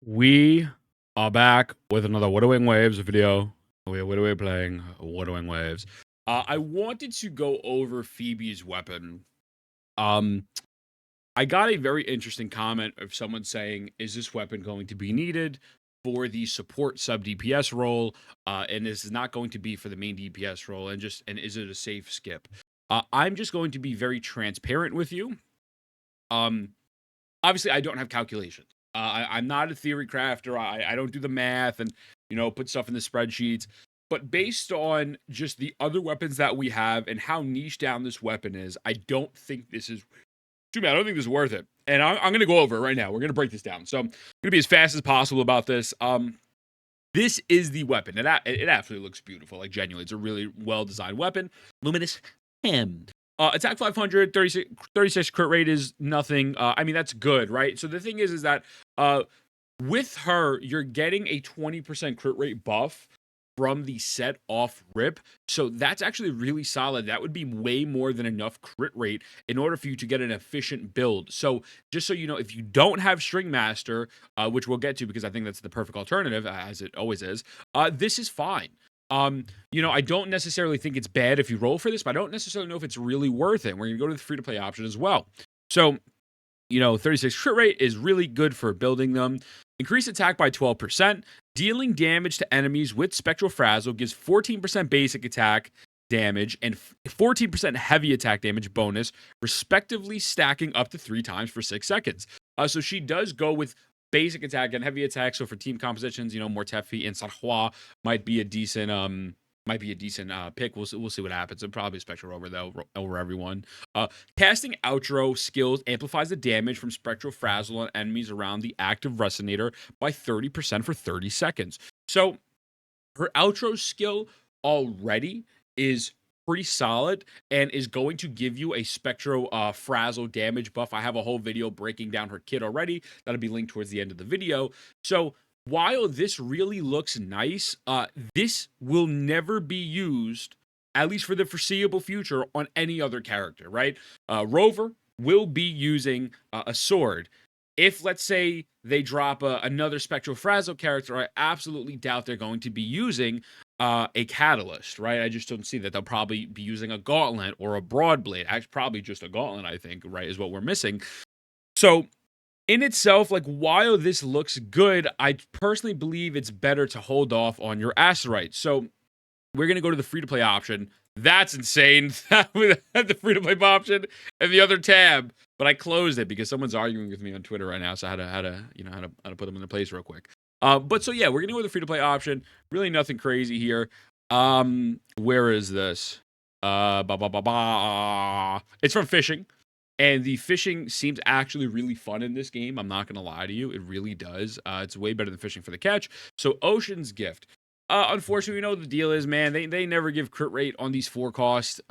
We are back with another WutheringWaves video. We are playing WutheringWaves. I wanted to go over Phoebe's weapon. I got a very interesting comment of someone saying, is this weapon going to be needed for the support sub DPS role? And this is not going to be for the main DPS role, and is it a safe skip? I'm just going to be very transparent with you. Obviously, I don't have calculations. I'm not a theory crafter. I don't do the math and, put stuff in the spreadsheets. But based on just the other weapons that we have and how niche down this weapon is, I don't think this is... I don't think this is worth it. And I'm going to go over it right now. We're going to break this down. So I'm going to be as fast as possible about this. This is the weapon. It absolutely looks beautiful. Like, genuinely. It's a really well-designed weapon. Luminous Hymn. Attack 500, 36 crit rate is nothing. I mean, that's good, right? So the thing is that with her, you're getting a 20% crit rate buff from the set off rip. So that's actually really solid. That would be way more than enough crit rate in order for you to get an efficient build. So just so you know, if you don't have Stringmaster, which we'll get to because I think that's the perfect alternative, as it always is, this is fine. I don't necessarily think it's bad if you roll for this, but I don't necessarily know if it's really worth it. We're going to go to the free-to-play option as well. So, 36 crit rate is really good for building them. Increase attack by 12%. Dealing damage to enemies with Spectral Frazzle gives 14% basic attack damage and 14% heavy attack damage bonus, respectively stacking up to 3 times for 6 seconds. So she does go with basic attack and heavy attack. So for team compositions, Mortefi and Sarhua might be a decent pick. We'll see what happens. And probably Spectral Rover though over everyone. Casting outro skills amplifies the damage from Spectral Frazzle on enemies around the active Resonator by 30% for 30 seconds. So her outro skill already is pretty solid and is going to give you a Spectro Frazzle damage buff. I have a whole video breaking down her kit already. That'll be linked towards the end of the video. So while this really looks nice, this will never be used, at least for the foreseeable future, on any other character, right? Rover will be using a sword. If, let's say, they drop another Spectral Frazzle character, I absolutely doubt they're going to be using a Catalyst, right? I just don't see that. They'll probably be using a Gauntlet or a Broadblade. Actually, probably just a Gauntlet, I think, right, is what we're missing. So in itself, like, while this looks good, I personally believe it's better to hold off on your Asterite. So we're going to go to the free-to-play option. That's insane. We had the free-to-play option and the other tab, but I closed it because someone's arguing with me on Twitter right now, so I had to put them in their place real quick. But so yeah, we're going to go with the free-to-play option. Really nothing crazy here. Where is this? It's from fishing. And the fishing seems actually really fun in this game. I'm not going to lie to you. It really does. It's way better than fishing for the catch. So Ocean's Gift. Unfortunately, the deal is, man, they never give crit rate on these 4 costs,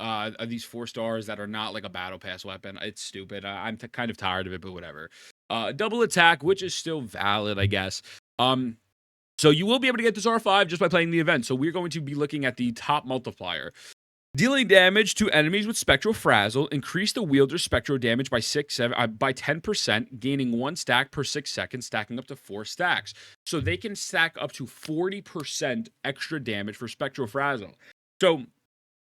these 4 stars that are not like a battle pass weapon. It's stupid. I'm kind of tired of it, but whatever. Double attack, which is still valid, I guess. So you will be able to get this R5 just by playing the event. So we're going to be looking at the top multiplier. Dealing damage to enemies with Spectral Frazzle, increase the wielder's Spectral damage by 10%, gaining 1 stack per 6 seconds, stacking up to 4 stacks. So they can stack up to 40% extra damage for Spectral Frazzle. So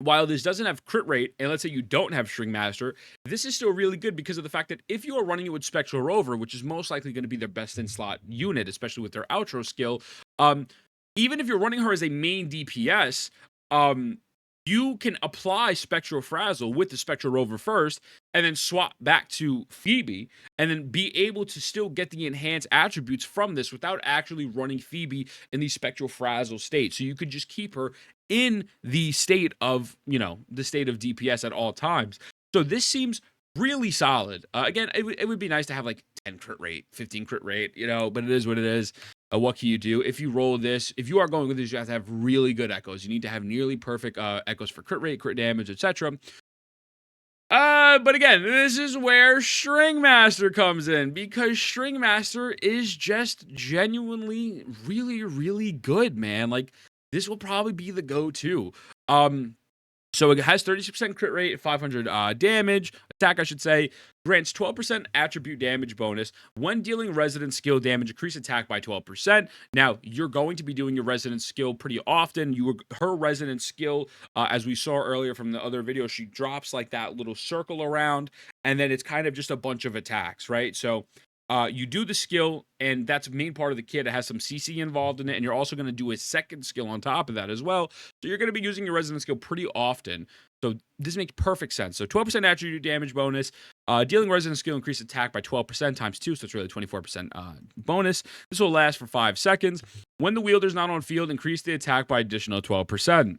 while this doesn't have crit rate, and let's say you don't have Stringmaster, this is still really good because of the fact that if you are running it with Spectral Rover, which is most likely going to be their best in slot unit, especially with their outro skill, even if you're running her as a main DPS, you can apply Spectral Frazzle with the Spectral Rover first, and then swap back to Phoebe, and then be able to still get the enhanced attributes from this without actually running Phoebe in the Spectral Frazzle state. So you could just keep her in the state of, the state of DPS at all times. So this seems really solid. Again, it would be nice to have like 10 crit rate, 15 crit rate, but it is what it is. What can you do? If you roll this, if you are going with this, you have to have really good echoes. You need to have nearly perfect echoes for crit rate, crit damage, etc. But again, this is where Stringmaster comes in, because Stringmaster is just genuinely really, really good, man. Like, this will probably be the go-to. So it has 36% crit rate, 500 damage, attack, I should say. Grants 12% attribute damage bonus. When dealing resident skill damage, increase attack by 12%. Now, you're going to be doing your resident skill pretty often. Her resident skill, as we saw earlier from the other video, she drops like that little circle around, and then it's kind of just a bunch of attacks, right? So you do the skill, and that's the main part of the kit. It has some CC involved in it, and you're also going to do a second skill on top of that as well. So you're going to be using your resident skill pretty often. So this makes perfect sense. So 12% attribute damage bonus. Dealing resident skill increase attack by 12% times 2, so it's really 24% bonus. This will last for 5 seconds. When the wielder's not on field, increase the attack by additional 12%.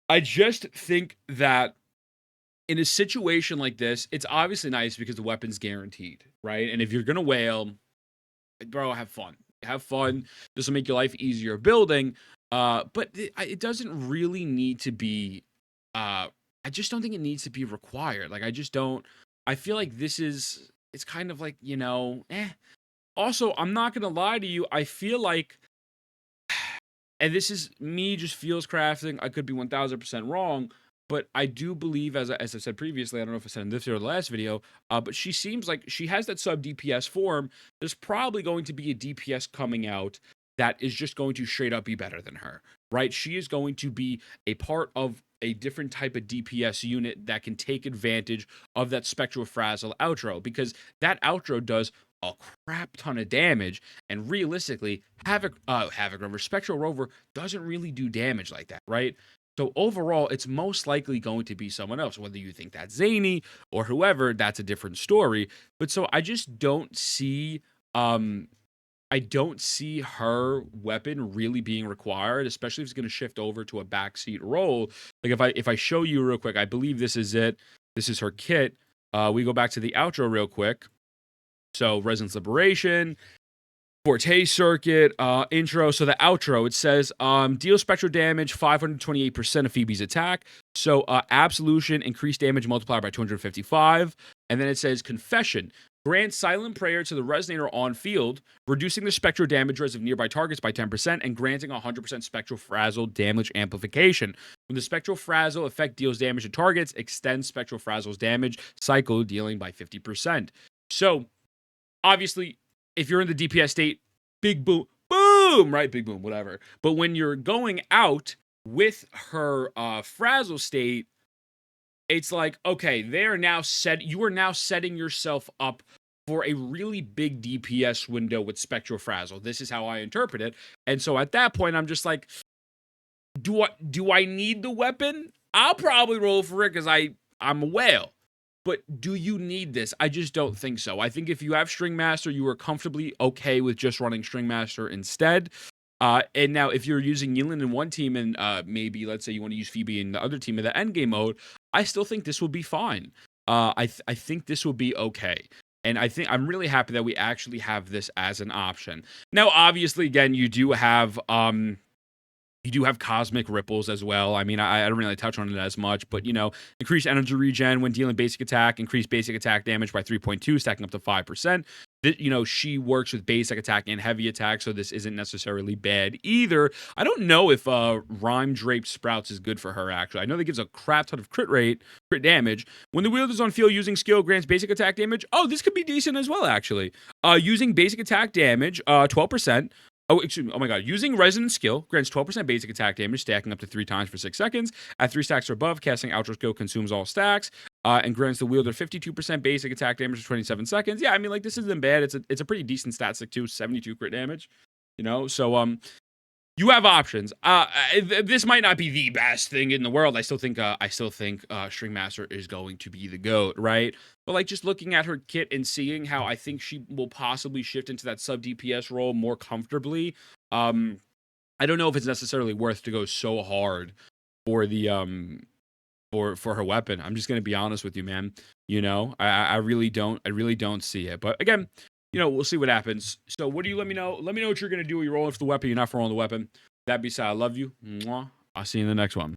I just think that in a situation like this, it's obviously nice because the weapon's guaranteed, right? And if you're going to wail, bro, have fun. Have fun. This will make your life easier building. But it doesn't really need to be, I just don't think it needs to be required. Like, I just don't, I feel like it's kind of like, Also, I'm not going to lie to you. I feel like, and this is me just feels crafting. I could be 1000% wrong. But I do believe, as I said previously, I don't know if I said in this video or the last video, but she seems like she has that sub DPS form. There's probably going to be a DPS coming out that is just going to straight up be better than her, right? She is going to be a part of a different type of DPS unit that can take advantage of that Spectral Frazzle outro, because that outro does a crap ton of damage, and realistically, Havoc Rover, Spectral Rover doesn't really do damage like that, right? So overall, it's most likely going to be someone else. Whether you think that's Zany or whoever, that's a different story. But so I just don't see, I don't see her weapon really being required, especially if it's going to shift over to a backseat role. Like if I show you real quick, I believe this is it. This is her kit. We go back to the outro real quick. So Resonance Liberation, Forte Circuit, intro. So the outro, it says, deal spectral damage, 528% of Phoebe's attack. So Absolution, increased damage multiplier by 255. And then it says Confession, grant silent prayer to the resonator on field, reducing the spectral damage res of nearby targets by 10% and granting 100% spectral frazzle damage amplification. When the spectral frazzle effect deals damage to targets, extends spectral frazzle's damage cycle, dealing by 50%. So obviously, if you're in the DPS state, big boom, boom, right? Big boom, whatever. But when you're going out with her frazzle state, it's like, okay, you are now setting yourself up for a really big DPS window with Spectral Frazzle. This is how I interpret it. And so at that point, I'm just like, do I need the weapon? I'll probably roll for it because I'm a whale. But do you need this? I just don't think so. I think if you have Stringmaster, you are comfortably okay with just running Stringmaster instead. And now if you're using Yilin in one team and maybe, let's say you want to use Phoebe in the other team in the endgame mode, I still think this will be fine. I think this will be okay. And I think I'm really happy that we actually have this as an option. Now, obviously, again, you do have Cosmic Ripples as well. I mean, I don't really touch on it as much, but, increased energy regen when dealing basic attack, increased basic attack damage by 3.2, stacking up to 5%. She works with basic attack and heavy attack, so this isn't necessarily bad either. I don't know if Rhyme Draped Sprouts is good for her, actually. I know that gives a crap ton of crit damage. When the wielder's on field using skill, grants basic attack damage. Oh, this could be decent as well, actually. Using basic attack damage, 12%. Oh, excuse me. Oh my god. Using Resonant Skill grants 12% basic attack damage, stacking up to 3 times for 6 seconds. At 3 stacks or above, casting Outro Skill consumes all stacks, and grants the wielder 52% basic attack damage for 27 seconds. Yeah, I mean, like, this isn't bad. It's a pretty decent stat stick too, 72 crit damage. So you have options. This might not be the best thing in the world. I still think Stringmaster is going to be the GOAT, right? But like just looking at her kit and seeing how I think she will possibly shift into that sub DPS role more comfortably. I don't know if it's necessarily worth to go so hard for the for her weapon. I'm just gonna be honest with you, man. I really don't see it. But again, we'll see what happens. So what do you let me know? Let me know what you're going to do when you're rolling for the weapon. You're not for rolling the weapon. That being said, I love you. Mwah. I'll see you in the next one.